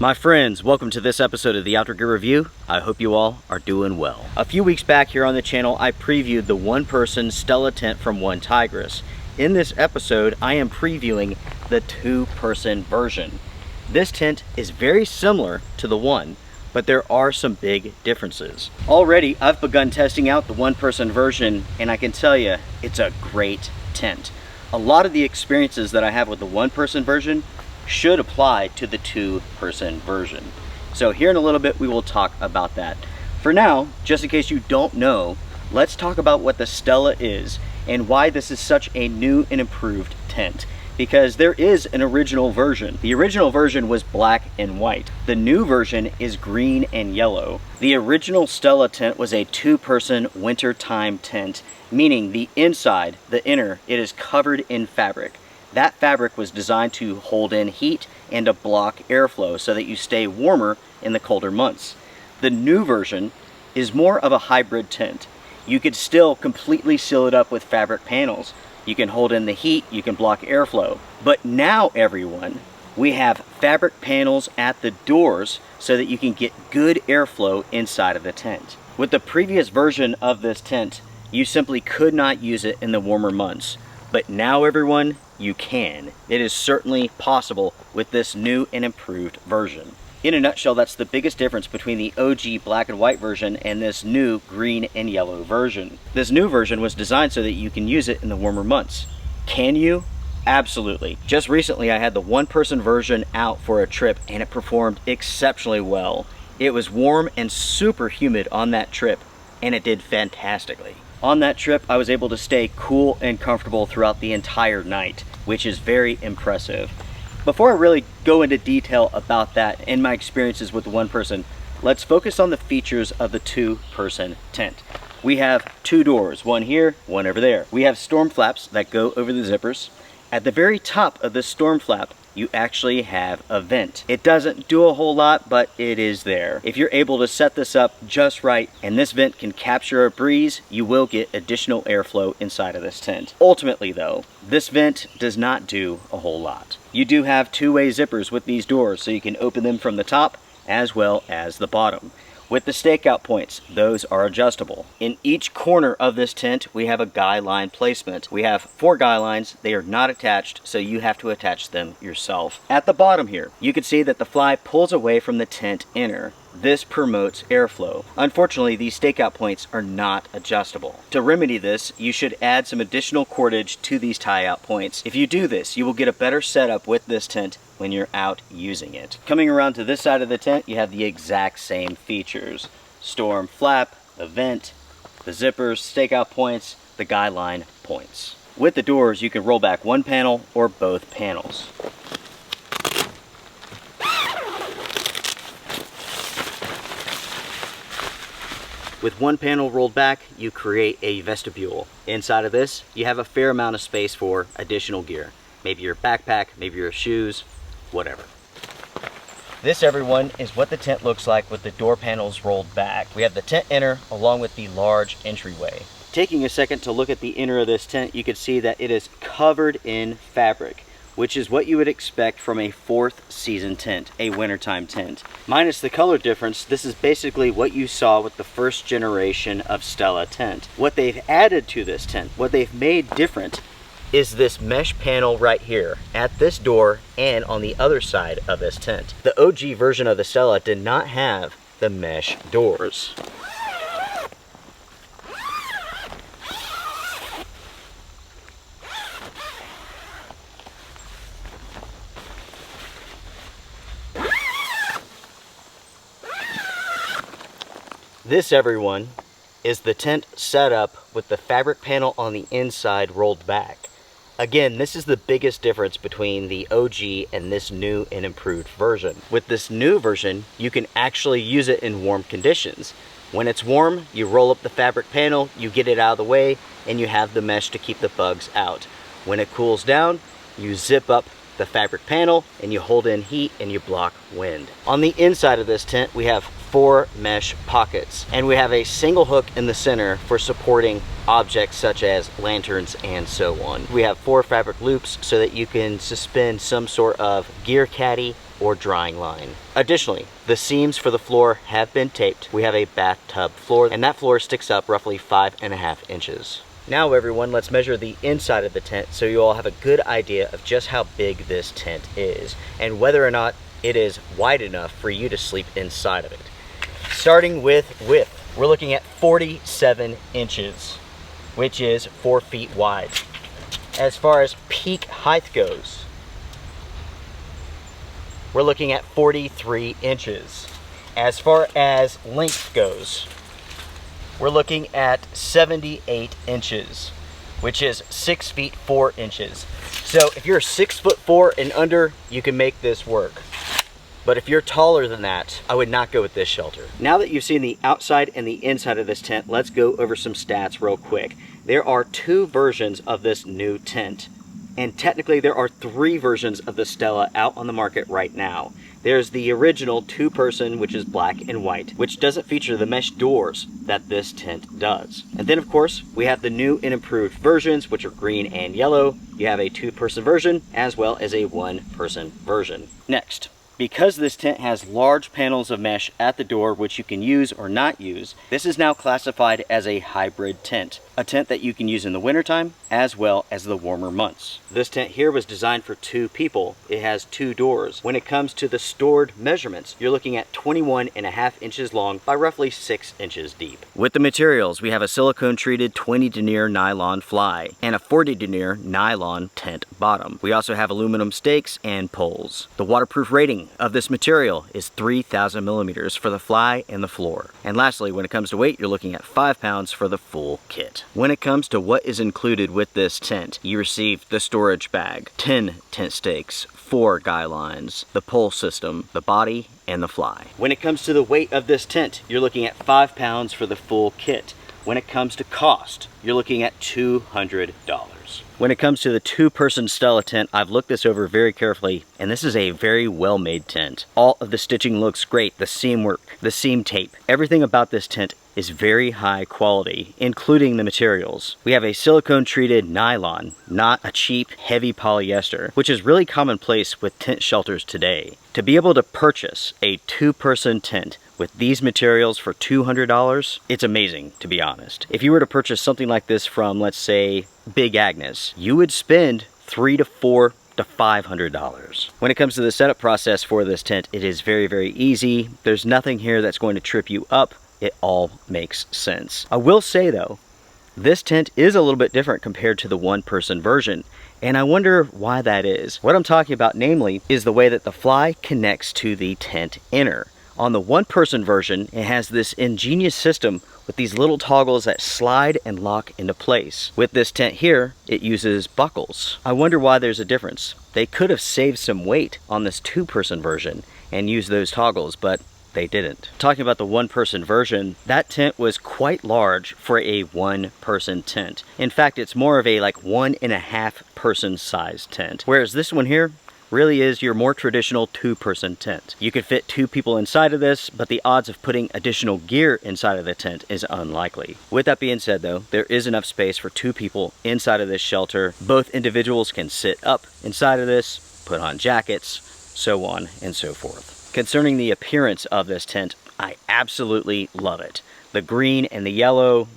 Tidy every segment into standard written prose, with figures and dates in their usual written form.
My friends, welcome to this episode of the Outdoor Gear Review. I hope you all are doing well. A few weeks back here on the channel, I previewed the one-person Stella Tent from OneTigris. In this episode, I am previewing the two-person version. This tent is very similar to the one, but there are some big differences. Already, I've begun testing out the one-person version, and I can tell you, it's a great tent. A lot of the experiences that I have with the one-person version should apply to the two-person version. So here in a little bit we will talk about that. For now, just in case you don't know, let's talk about what the Stella is and why this is such a new and improved tent. Because there is an original version. The original version was black and white. The new version is green and yellow. The original Stella tent was a two-person wintertime tent, meaning the inside, the inner, it is covered in fabric. That fabric was designed to hold in heat and to block airflow so that you stay warmer in the colder months. The new version is more of a hybrid tent. You could still completely seal it up with fabric panels. You can hold in the heat, you can block airflow. But now, everyone, we have fabric panels at the doors so that you can get good airflow inside of the tent. With the previous version of this tent, you simply could not use it in the warmer months. But now, everyone, you can. It is certainly possible with this new and improved version. In a nutshell, that's the biggest difference between the OG black and white version and this new green and yellow version. This new version was designed so that you can use it in the warmer months. Can you? Absolutely. Just recently I had the one-person version out for a trip and it performed exceptionally well. It was warm and super humid on that trip and it did fantastically. On that trip, I was able to stay cool and comfortable throughout the entire night, which is very impressive. Before I really go into detail about that and my experiences with the one person, let's focus on the features of the two-person tent. We have two doors, one here, one over there. We have storm flaps that go over the zippers. At the very top of this storm flap, you actually have a vent. It doesn't do a whole lot, but it is there. If you're able to set this up just right and this vent can capture a breeze, you will get additional airflow inside of this tent. Ultimately though, this vent does not do a whole lot. You do have two-way zippers with these doors, so you can open them from the top as well as the bottom. With the stakeout points, those are adjustable. In each corner of this tent, we have a guy line placement. We have 4 guy lines. They are not attached, so you have to attach them yourself. At the bottom here, you can see that the fly pulls away from the tent inner. This promotes airflow. Unfortunately, these stakeout points are not adjustable. To remedy this, you should add some additional cordage to these tie-out points. If you do this, you will get a better setup with this tent when you're out using it. Coming around to this side of the tent, you have the exact same features. Storm flap, the vent, the zippers, stakeout points, the guy line points. With the doors, you can roll back one panel or both panels. With one panel rolled back, you create a vestibule. Inside of this, you have a fair amount of space for additional gear. Maybe your backpack, maybe your shoes, whatever. This, everyone, is what the tent looks like with the door panels rolled back. We have the tent inner along with the large entryway. Taking a second to look at the inner of this tent, you can see that it is covered in fabric, which is what you would expect from a 4th season tent, a wintertime tent. Minus the color difference, this is basically what you saw with the first generation of Stella tent. What they've added to this tent, what they've made different, is this mesh panel right here at this door and on the other side of this tent. The OG version of the Stella did not have the mesh doors. This, everyone, is the tent setup with the fabric panel on the inside rolled back. Again, this is the biggest difference between the OG and this new and improved version. With this new version, you can actually use it in warm conditions. When it's warm, you roll up the fabric panel, you get it out of the way, and you have the mesh to keep the bugs out. When it cools down, you zip up the fabric panel and you hold in heat and you block wind. On the inside of this tent, we have 4 mesh pockets, and we have a single hook in the center for supporting objects such as lanterns and so on. We have 4 fabric loops so that you can suspend some sort of gear caddy or drying line. Additionally, the seams for the floor have been taped. We have a bathtub floor, and that floor sticks up roughly 5.5 inches. Now everyone, let's measure the inside of the tent so you all have a good idea of just how big this tent is and whether or not it is wide enough for you to sleep inside of it. Starting with width, we're looking at 47 inches, which is 4 feet wide. As far as peak height goes, we're looking at 43 inches. As far as length goes, we're looking at 78 inches, which is 6 feet 4 inches. So if you're 6'4" and under, you can make this work. But if you're taller than that, I would not go with this shelter. Now that you've seen the outside and the inside of this tent, let's go over some stats real quick. There are 2 versions of this new tent. And technically there are 3 versions of the Stella out on the market right now. There's the original 2-person, which is black and white, which doesn't feature the mesh doors that this tent does. And then of course, we have the new and improved versions, which are green and yellow. You have a 2-person version, as well as a 1-person version. Next, because this tent has large panels of mesh at the door, which you can use or not use, this is now classified as a hybrid tent. A tent that you can use in the wintertime as well as the warmer months. This tent here was designed for 2 people. It has 2 doors. When it comes to the stored measurements, you're looking at 21.5 inches long by roughly 6 inches deep. With the materials, we have a silicone treated 20 denier nylon fly and a 40 denier nylon tent bottom. We also have aluminum stakes and poles. The waterproof rating of this material is 3,000 millimeters for the fly and the floor. And lastly, when it comes to weight, you're looking at 5 pounds for the full kit. When it comes to what is included with this tent, you receive the storage bag, 10 tent stakes, 4 guy lines, the pole system, the body, and the fly. When it comes to the weight of this tent, you're looking at 5 pounds for the full kit. When it comes to cost, you're looking at $200. When it comes to the 2-person Stella tent, I've looked this over very carefully, and this is a very well-made tent. All of the stitching looks great, the seam work, the seam tape, everything about this tent is very high quality, including the materials. We have a silicone treated nylon, not a cheap, heavy polyester, which is really commonplace with tent shelters today. To be able to purchase a 2-person tent with these materials for $200, it's amazing, to be honest. If you were to purchase something like this from, let's say, Big Agnes, you would spend $300 to $400 to $500. When it comes to the setup process for this tent, it is very, very easy. There's nothing here that's going to trip you up. It all makes sense. I will say though, this tent is a little bit different compared to the 1-person version, and I wonder why that is. What I'm talking about, namely, is the way that the fly connects to the tent inner. On the 1-person version, it has this ingenious system with these little toggles that slide and lock into place. With this tent here, it uses buckles. I wonder why there's a difference. They could have saved some weight on this 2-person version and used those toggles, but they didn't. Talking about the 1-person version, that tent was quite large for a 1-person tent. In fact, it's more of a 1.5 person size tent. Whereas this one here really is your more traditional 2-person tent. You could fit 2 people inside of this, but the odds of putting additional gear inside of the tent is unlikely. With that being said though, there is enough space for 2 people inside of this shelter. Both individuals can sit up inside of this, put on jackets, so on and so forth. Concerning the appearance of this tent, I absolutely love it. The green and the yellow,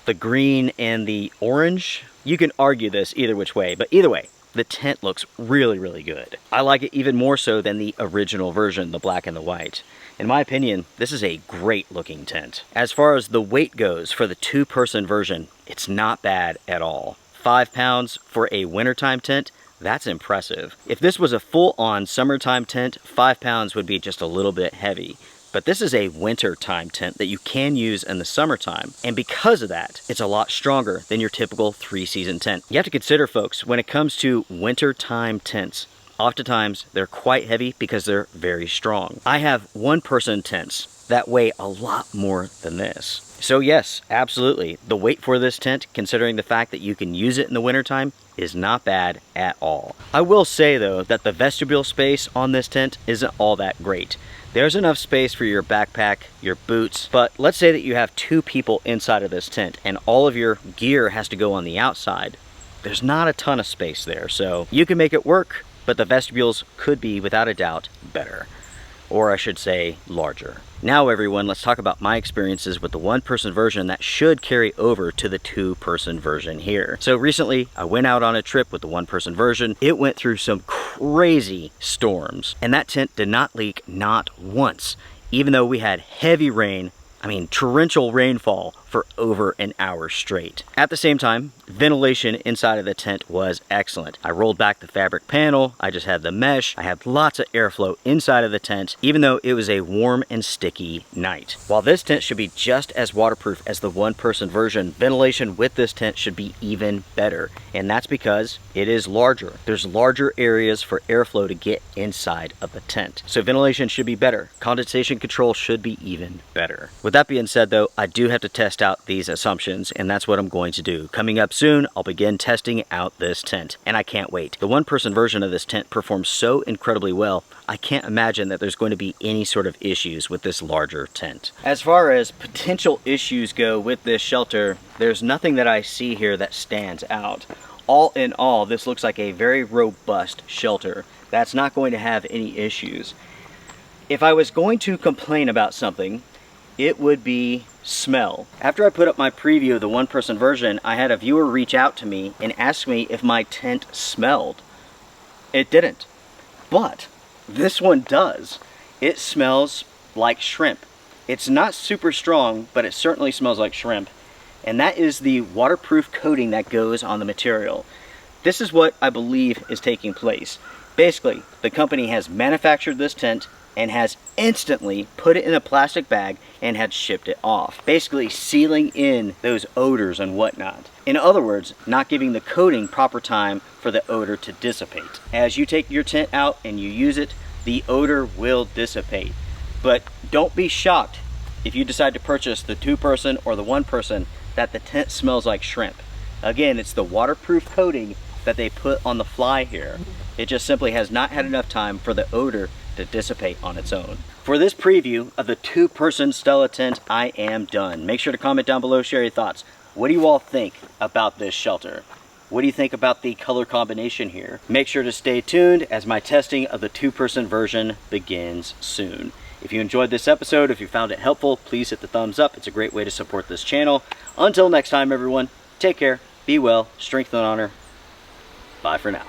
the green and the orange, you can argue this either which way, but either way, the tent looks really, really good. I like it even more so than the original version, the black and the white. In my opinion, this is a great looking tent. As far as the weight goes for the 2-person version, it's not bad at all. 5 pounds for a wintertime tent, that's impressive. If this was a full-on summertime tent, 5 pounds would be just a little bit heavy. But this is a wintertime tent that you can use in the summertime. And because of that, it's a lot stronger than your typical 3-season tent. You have to consider, folks, when it comes to wintertime tents, oftentimes they're quite heavy because they're very strong. I have 1-person tents that weigh a lot more than this. So yes, absolutely, the weight for this tent, considering the fact that you can use it in the wintertime, is not bad at all. I will say though that the vestibule space on this tent isn't all that great. There's enough space for your backpack, your boots, but let's say that you have 2 people inside of this tent and all of your gear has to go on the outside. There's not a ton of space there, so you can make it work, but the vestibules could be, without a doubt, better. Or I should say, larger. Now everyone, let's talk about my experiences with the one-person version that should carry over to the two-person version here. So recently, I went out on a trip with the one-person version. It went through some crazy storms, and that tent did not leak not once, even though we had heavy rain, torrential rainfall for over an hour straight. At the same time, ventilation inside of the tent was excellent. I rolled back the fabric panel, I just had the mesh, I had lots of airflow inside of the tent, even though it was a warm and sticky night. While this tent should be just as waterproof as the one-person version, ventilation with this tent should be even better, and that's because it is larger. There's larger areas for airflow to get inside of the tent. So ventilation should be better. Condensation control should be even better. With that being said though, I do have to test out these assumptions, and that's what I'm going to do. Coming up soon, I'll begin testing out this tent, and I can't wait. The one-person version of this tent performs so incredibly well, I can't imagine that there's going to be any sort of issues with this larger tent. As far as potential issues go with this shelter, there's nothing that I see here that stands out. All in all, this looks like a very robust shelter that's not going to have any issues. If I was going to complain about something, it would be smell. After I put up my preview of the one-person version, I had a viewer reach out to me and ask me if my tent smelled. It didn't, but this one does. It smells like shrimp. It's not super strong, but it certainly smells like shrimp, and that is the waterproof coating that goes on the material. This is what I believe is taking place. Basically, the company has manufactured this tent and has instantly put it in a plastic bag and had shipped it off, basically sealing in those odors and whatnot. In other words, not giving the coating proper time for the odor to dissipate. As you take your tent out and you use it, the odor will dissipate. But don't be shocked if you decide to purchase the two-person or the one-person that the tent smells like shrimp. Again, it's the waterproof coating that they put on the fly here. It just simply has not had enough time for the odor to dissipate on its own. For this preview of the two-person Stella tent, I am done. Make sure to comment down below, share your thoughts. What do you all think about this shelter? What do you think about the color combination here? Make sure to stay tuned as my testing of the two-person version begins soon. If you enjoyed this episode, if you found it helpful, please hit the thumbs up. It's a great way to support this channel. Until next time, everyone, take care, be well, strength and honor. Bye for now.